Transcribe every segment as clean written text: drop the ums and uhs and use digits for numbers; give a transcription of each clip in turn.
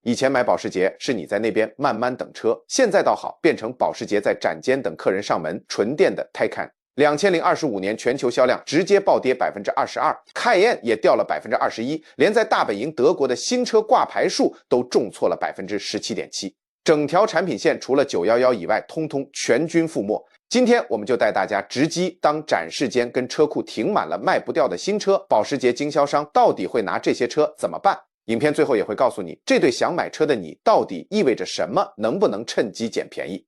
以前買保時捷是你在那邊慢慢等車，现在倒好，变成保时捷在展间等客人上门，纯电的 Taycan。2025年全球销量直接暴跌 22%，Cayenne 也掉了 21%， 连在大本营德國的新车掛牌数都重挫了 17.7%。整條產品線除了911以外，通通全軍覆沒。今天我們就帶大家直擊，當展示間跟車庫停滿了賣不掉的新車，保時捷經銷商到底會拿這些車怎麼辦？影片最後也會告訴你，這對想買車的你到底意味着什麼，能不能趁機撿便宜？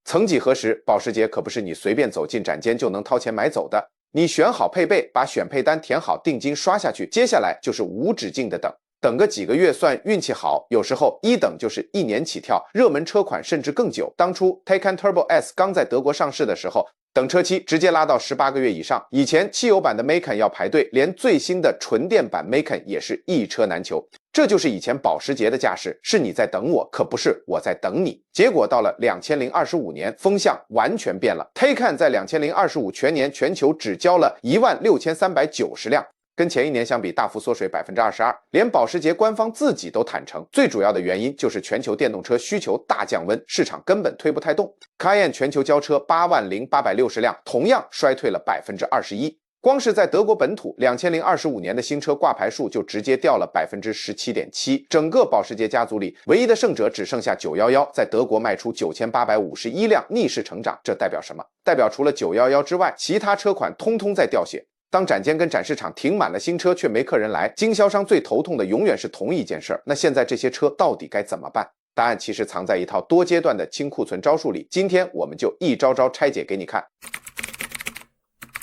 曾幾何時，保時捷可不是你隨便走進展間就能掏錢買走的。你選好配備，把選配单填好，定金刷下去，接下來就是無止境的等個幾個月算運氣好，有時候一等就是1年起跳，熱門車款甚至更久。當初 Taycan Turbo S 剛在德國上市的時候，等車期直接拉到18個月以上。以前汽油版的 Macan 要排隊，連最新的純電版 Macan 也是一車難求。這就是以前保時捷的架勢，是你在等我，可不是我在等你。結果到了2025年，風向完全變了。Taycan 在2025全年全球只交了16390輛。跟前一年相比大幅縮水 22%， 連保时捷官方自己都坦誠，最主要的原因就是全球電動車需求大降溫，市場根本推不太動。Cayenne 全球交車80860輛，同樣衰退了 21%。光是在德國本土，2025年的新車掛牌數就直接掉了 17.7%。整個保時捷家族裡，唯一的勝者只剩下911，在德國賣出9851輛，逆勢成長。這代表什麼？代表除了911之外，其他車款通通在掉血。當展間跟展示場停滿了新車，卻沒客人來，經銷商最頭痛的永遠是同一件事。那現在這些車到底該怎麼辦？答案其實藏在一套多階段的清庫存招數裡，今天我們就一招招拆解給你看。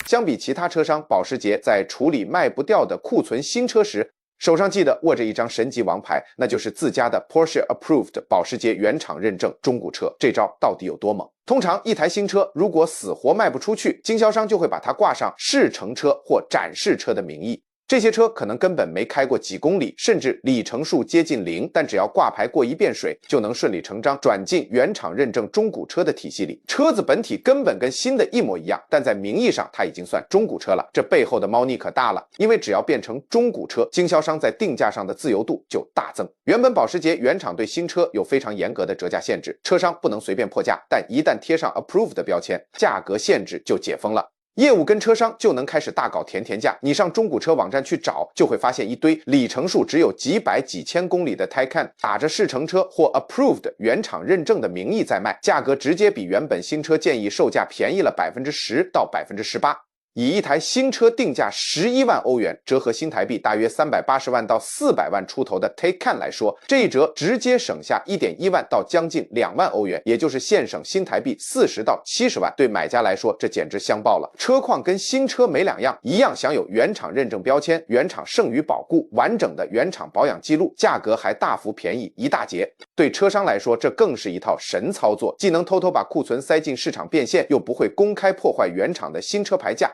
相比其他車商，保時捷在處理賣不掉的庫存新車時，手上記得握着一張神級王牌，那就是自家的 Porsche Approved 保时捷原厂認證中古車。這招到底有多猛？通常一台新車如果死活賣不出去，經銷商就會把它掛上試乘車或展示車的名義。這些車可能根本沒開過幾公里，甚至里程數接近0，但只要掛牌過一遍水，就能順理成章轉進原廠認證中古車的體系裡。車子本體根本跟新的一模一樣，但在名義上它已經算中古車了。這背後的貓膩可大了，因為只要變成中古車，經銷商在定價上的自由度就大增。原本保時捷原廠對新車有非常嚴格的折價限制，車商不能隨便破價，但一旦貼上 Approved 的標籤，價格限制就解封了。業務跟車商就能開始大搞甜價。你上中古車網站去找，就會發現一堆里程數只有幾百幾千公里的 Taycan， 打着試乘車或 Approved 原廠認證的名義在賣，價格直接比原本新車建議售價便宜了 10%到 18%。以一台新車定價11萬歐元，折合新台幣大約380萬到400萬出頭的 Taycan 來說，這一折直接省下 1.1 萬到將近2萬歐元，也就是現省新台幣40到70萬。對買家來說，這簡直香爆了。車況跟新車沒兩樣，一樣享有原廠認證標籤、原廠剩餘保固、完整的原廠保養記錄，價格還大幅便宜一大截。對車商來說，這更是一套神操作，既能偷偷把庫存塞進市場變現，又不會公開破壞原廠的新車牌價。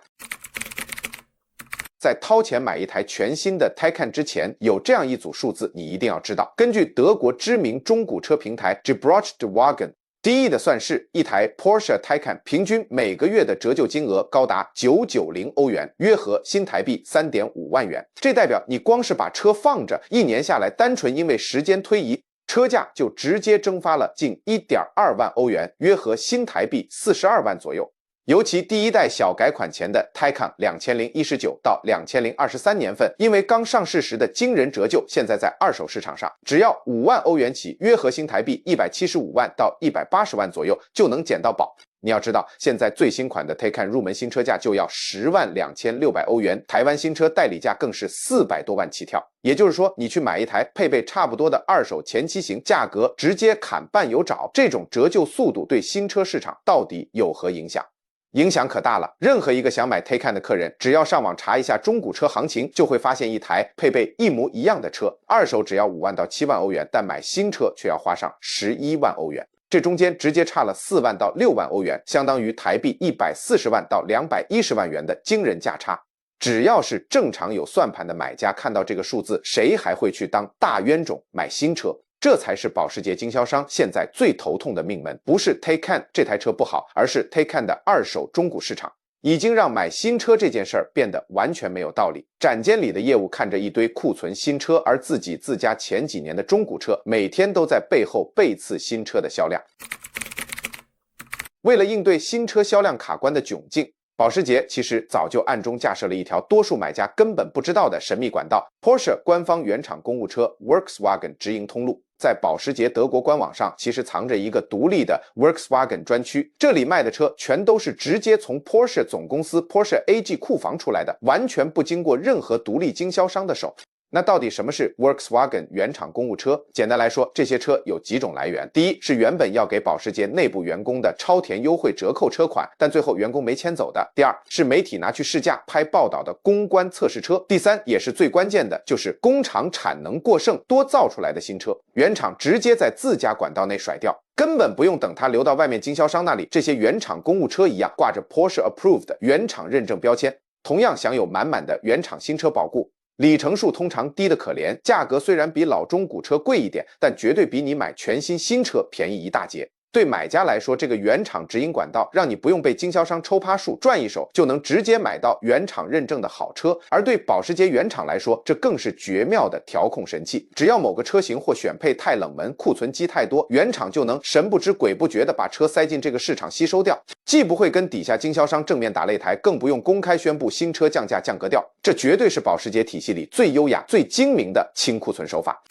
在掏錢買一台全新的 Taycan 之前，有這樣一組數字你一定要知道。根據德國知名中古車平台 Gebrauchtwagen 第一的算式，一台 Porsche Taycan 平均每個月的折舊金額高達990歐元，約合新台幣3.5萬元。這代表你光是把車放着，一年下來，單純因為時間推移，車價就直接蒸發了近 1.2 萬歐元，約合新台幣42萬左右。尤其第一代小改款前的 Taycan 2019到2023年份，因為剛上市時的驚人折舊，現在在二手市場上只要5萬歐元起，約合新台幣175萬到180萬左右就能撿到寶。你要知道，現在最新款的 Taycan 入门新車價就要10萬2600歐元，台灣新車代理價更是400多萬起跳。也就是說，你去買一台配備差不多的二手前期型，價格直接砍半有找，這種折舊速度對新車市場到底有何影響？影響可大了。任何一個想買 Taycan 的客人，只要上网查一下中古車行情，就會發現一台配備一模一樣的車，二手只要5萬到7萬歐元，但買新車卻要花上11萬歐元。這中間直接差了4萬到6萬歐元，相當於台幣140萬到210萬元的驚人價差。只要是正常有算盤的買家，看到這個數字，誰還會去當大冤種買新車？這才是保時捷經銷商現在最頭痛的命門，不是 Taycan 這台車不好，而是 Taycan 的二手中古市場。已經讓買新車這件事兒變得完全沒有道理。展間裡的業務看着一堆庫存新車，而自家前幾年的中古車每天都在背後背刺新車的銷量。為了應對新車銷量卡關的窘境，保時捷其實早就暗中架設了一條多數買家根本不知道的神秘管道 ——Porsche 官方原廠公務車 Volkswagen 直營通路。在保时捷德國官網上，其實藏着一個獨立的 Volkswagen 專區，這裡賣的車全都是直接從 Porsche 總公司 Porsche AG 庫房出來的，完全不經過任何獨立經銷商的手。那到底什麼是 Volkswagen 原廠公務車？簡单來說，這些車有幾種來源。第一，是原本要給保时捷內部員工的超甜優惠折扣車款，但最後員工沒簽走的。第二，是媒体拿去試駕拍報道的公關測試車。第三，也是最關鍵的，就是工厂產能過剩多造出來的新車，原廠直接在自家管道內甩掉，根本不用等它流到外面經銷商那裡。這些原厂公務車一樣掛着 Porsche Approved 的原廠認證標籤，同樣享有滿滿的原廠新車保固。里程數通常低得可憐，價格雖然比老中古車貴一點，但絕對比你買全新新車便宜一大截。对買家來說，這個原廠直營管道讓你不用被經銷商抽趴數賺一手，就能直接買到原廠認證的好車。而對保時捷原廠來說，這更是絕妙的調控神器。只要某個車型或選配太冷門，庫存機太多，原廠就能神不知鬼不覺地把車塞進這個市場吸收掉，既不會跟底下經銷商正面打擂台，更不用公開宣布新車降價降格調。這絕對是保時捷體系裡最優雅、最精明的清庫存手法。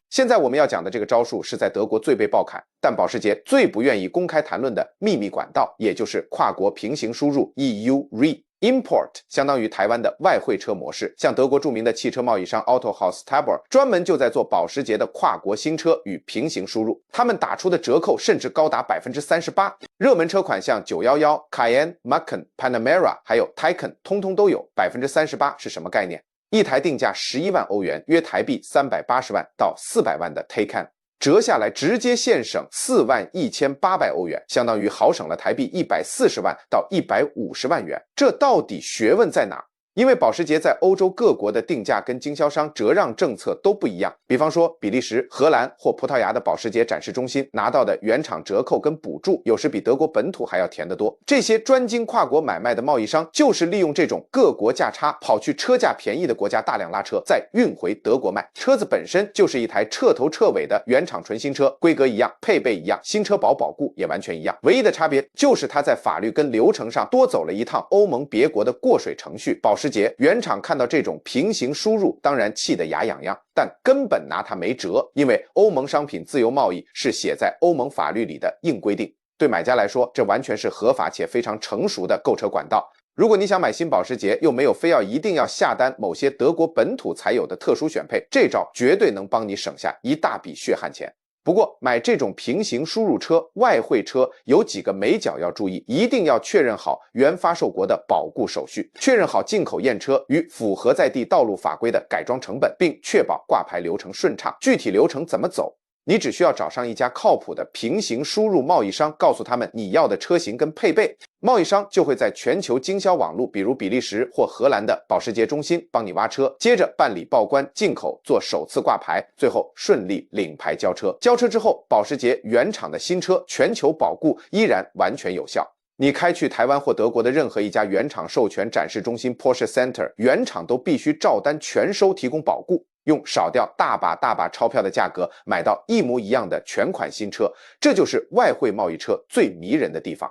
現在我們要講的這個招數是在德國最被爆砍，但保時捷最不願意公開談論的秘密管道，也就是跨國平行輸入 EU Re。Import 相當於台灣的外匯車模式，像德國著名的汽車貿易商 Autohaus Tabor 專門就在做保時捷的跨國新車與平行輸入，他們打出的折扣甚至高達 38%。熱門車款像911、Cayenne、Macan、Panamera 還有 Taycan 通通都有 38%， 是什麼概念？一台定價11萬歐元，約台幣380萬到400萬的 Taycan， 折下來直接現省4萬1800歐元，相當於豪省了台幣140萬到150萬元。這到底學問在哪？因為保時捷在歐洲各國的定價跟經銷商折让政策都不一樣，比方說比利時、荷蘭或葡萄牙的保時捷展示中心拿到的原厂折扣跟補助，有時比德國本土還要甜得多。這些專精跨國買賣的貿易商，就是利用這種各國價差，跑去車價便宜的國家大量拉車，再運回德國賣。車子本身就是一台徹頭徹尾的原廠純新車，規格一樣，配備一樣，新車保固也完全一樣，唯一的差別就是它在法律跟流程上多走了一趟歐盟別國的過水程序。保時捷原廠看到這種平行輸入，當然氣得牙癢癢，但根本拿它沒轍，因為歐盟商品自由貿易是寫在歐盟法律裡的硬規定。對買家來說，這完全是合法且非常成熟的購車管道。如果你想買新保時捷，又沒有非要一定要下單某些德國本土才有的特殊選配，這招絕對能幫你省下一大筆血汗錢。不過買這種平行輸入車、外匯車有幾個眉角要注意，一定要確認好原發售國的保固手續，確認好進口驗車與符合在地道路法規的改裝成本，並確保掛牌流程順暢。具體流程怎麼走？你只需要找上一家靠譜的平行輸入貿易商，告訴他們你要的車型跟配備，貿易商就會在全球經銷網絡，比如比利時或荷蘭的保時捷中心幫你挖車，接着辦理報關、進口、做首次掛牌，最後順利領牌交車。交車之後，保時捷原廠的新車全球保固依然完全有效。你開去台灣或德國的任何一家原廠授權展示中心 Porsche Center， 原廠都必須照單全收提供保固，用少掉大把鈔票的價格買到一模一樣的全款新車，這就是外匯貿易車最迷人的地方。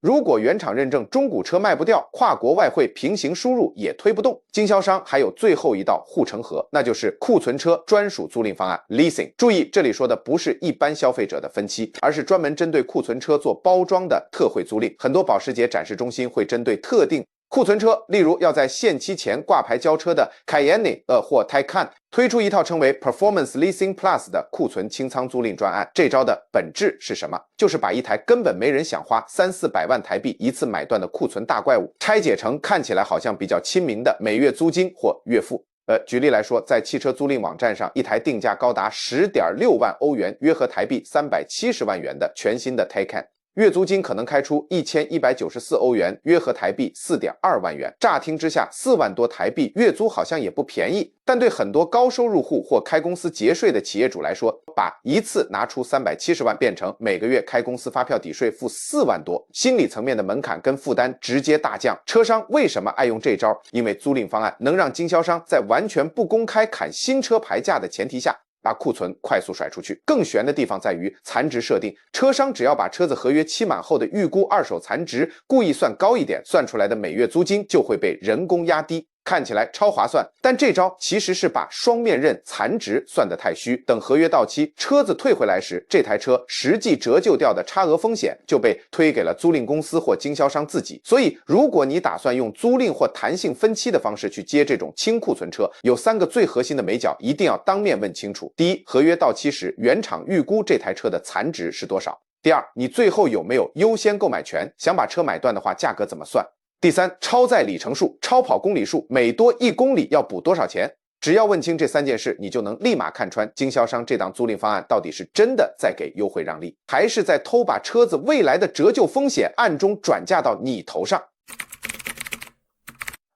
如果原廠認證中古車賣不掉，跨國外匯平行輸入也推不動，經銷商還有最後一道護城河，那就是庫存車專屬租賃方案 Leasing。注意，這裡說的不是一般消費者的分期，而是專門針對庫存車做包裝的特惠租賃。很多保時捷展示中心會針對特定庫存車，例如要在限期前掛牌交車的 Cayenne 或 Taycan， 推出一套稱為 Performance Leasing Plus 的庫存清倉租賃專案。這招的本質是什麼？就是把一台根本沒人想花300-400萬台幣一次買斷的庫存大怪物，拆解成看起來好像比較親民的每月租金或月付。舉例來說，在汽車租賃網站上，一台定價高達10.6萬歐元，約合台幣370萬元的全新的 Taycan，月租金可能開出1194歐元，約合台幣4.2萬元。乍聽之下，4萬多台幣月租好像也不便宜，但對很多高收入戶或開公司節稅的企業主來說，把一次拿出370萬變成每個月開公司發票抵稅付4萬多，心理層面的門檻跟負擔直接大降。車商為什麼愛用這招？因為租賃方案能讓經銷商在完全不公開砍新車牌價的前提下，把庫存快速甩出去。更懸的地方在於殘值設定，車商只要把車子合約期滿後的預估二手殘值故意算高一點，算出來的每月租金就會被人工壓低。看起來超划算，但這招其實是把雙面刃殘值算得太虛。等合約到期，車子退回來時，這台車實際折舊掉的差額風險就被推給了租賃公司或經銷商自己。所以，如果你打算用租賃或彈性分期的方式去接這種輕庫存車，有3個最核心的眉角一定要當面問清楚。第一，合約到期時原廠預估這台車的殘值是多少？第二，你最後有沒有優先購買權？想把車買斷的話，價格怎麼算？第三，超載里程數、超跑公里數，每多1公里要補多少錢？只要問清這3件事，你就能立馬看穿經銷商這檔租賃方案到底是真的在給優惠讓利，還是在偷把車子未來的折舊風險暗中轉嫁到你頭上。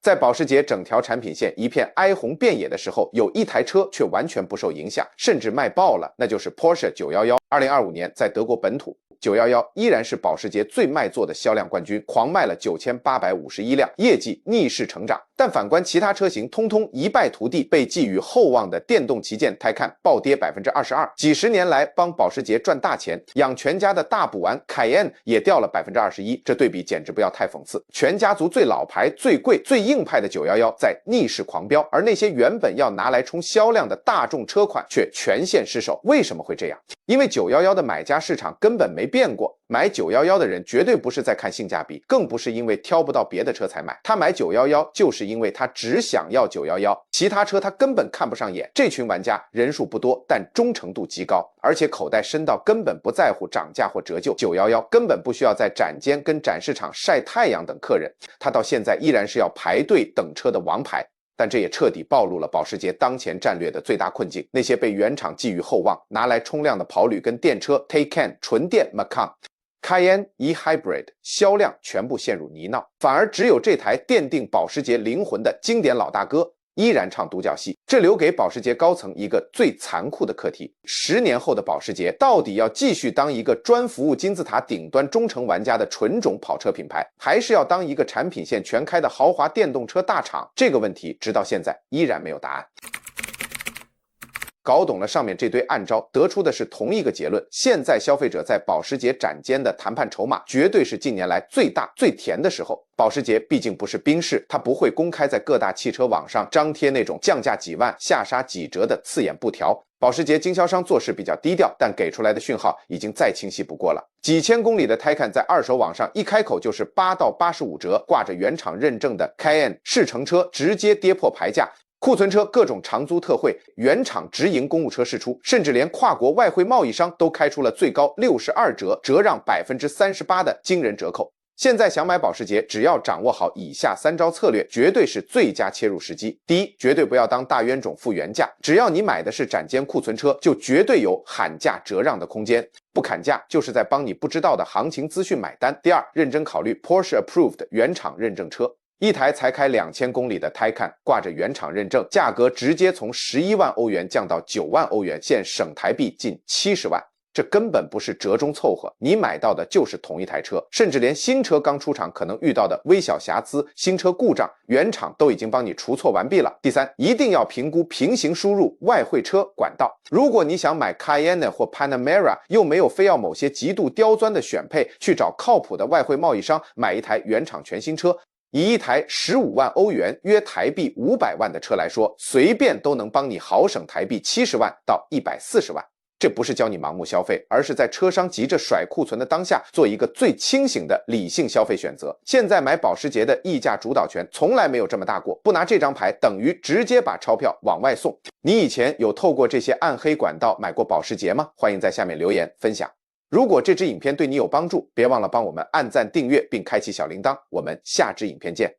在保時捷整條產品線一片哀鴻遍野的時候，有一台車卻完全不受影響，甚至賣爆了，那就是 Porsche 911。2025年在德國本土，911依然是保時捷最賣座的銷量冠軍，狂賣了9851輛，業績逆勢成長。但反觀其他車型，通通一敗塗地，被寄予厚望的電動旗艦 Taycan 暴跌22%，幾十年來幫保時捷賺大錢，養全家的大補丸 Cayenne 也掉了21%，這對比簡直不要太諷刺。全家族最老牌、最貴、最硬派的911在逆勢狂飆，而那些原本要拿來衝銷量的大眾車款卻全線失守。為什麼會這樣？因為911的買家市場根本沒變過，買911的人絕對不是在看性價比，更不是因為挑不到別的車才買，他買911就是因為他只想要911，其他車他根本看不上眼。這群玩家人數不多，但忠誠度極高，而且口袋深到根本不在乎漲價或折舊。911根本不需要在展間跟展示場曬太陽等客人，他到現在依然是要排隊等車的王牌。但這也徹底暴露了保時捷當前戰略的最大困境。那些被原廠寄予厚望、拿來衝量的跑旅跟電車 Taycan、純電 Macan、Cayenne e-Hybrid 銷量全部陷入泥淖，反而只有這台奠定保時捷靈魂的經典老大哥依然唱獨角戲。這留給保時捷高層一個最殘酷的課題：10年後的保時捷到底要繼續當一個專服務金字塔頂端忠誠玩家的純種跑車品牌，還是要當一個產品線全開的豪華電動車大廠？這個問題直到現在依然沒有答案。搞懂了上面這堆暗招，得出的是同一個結論：現在消費者在保時捷展間的談判籌碼絕對是近年來最大最甜的時候。保時捷畢竟不是賓士，它不會公開在各大汽車網上張貼那種降價幾萬、下殺幾折的刺眼布條。保時捷經銷商做事比較低調，但給出來的訊號已經再清晰不過了。幾千公里的 Taycan 在二手網上一開口就是8到85折，掛着原廠認證的 Cayenne 試乘車直接跌破牌價。庫存車各種長租特惠，原廠直營公務車釋出，甚至連跨國外匯貿易商都開出了最高62折，折讓38%的驚人折扣。現在想買保時捷，只要掌握好以下3招策略，絕對是最佳切入時機。第一，絕對不要當大冤種付原價，只要你買的是展間庫存車，就絕對有喊價折讓的空間。不砍價就是在幫你不知道的行情資訊買單。第二，認真考慮 Porsche Approved 原廠認證車。一台才開2000公里的 Taycan 掛着原廠認證，價格直接從11萬歐元降到9萬歐元，現省台幣近70萬。這根本不是折中湊合，你買到的就是同一台車，甚至連新車剛出廠可能遇到的微小瑕疵、新車故障，原廠都已經幫你除錯完畢了。第三，一定要評估平行輸入外匯車管道。如果你想買 Cayenne 或 Panamera， 又沒有非要某些極度刁鑽的選配，去找靠譜的外匯貿易商買一台原廠全新車，以一台15萬歐元約台幣500萬的車來說，隨便都能幫你豪省台幣70萬到140萬。這不是教你盲目消費，而是在車商急着甩庫存的當下，做一個最清醒的理性消費選擇。現在買保時捷的議價主導權從來沒有這麼大過，不拿這張牌等於直接把鈔票往外送。你以前有透過這些暗黑管道買過保時捷嗎？歡迎在下面留言分享。如果這支影片對你有幫助，別忘了幫我們按讚訂閱並開啟小鈴鐺。我們下支影片見。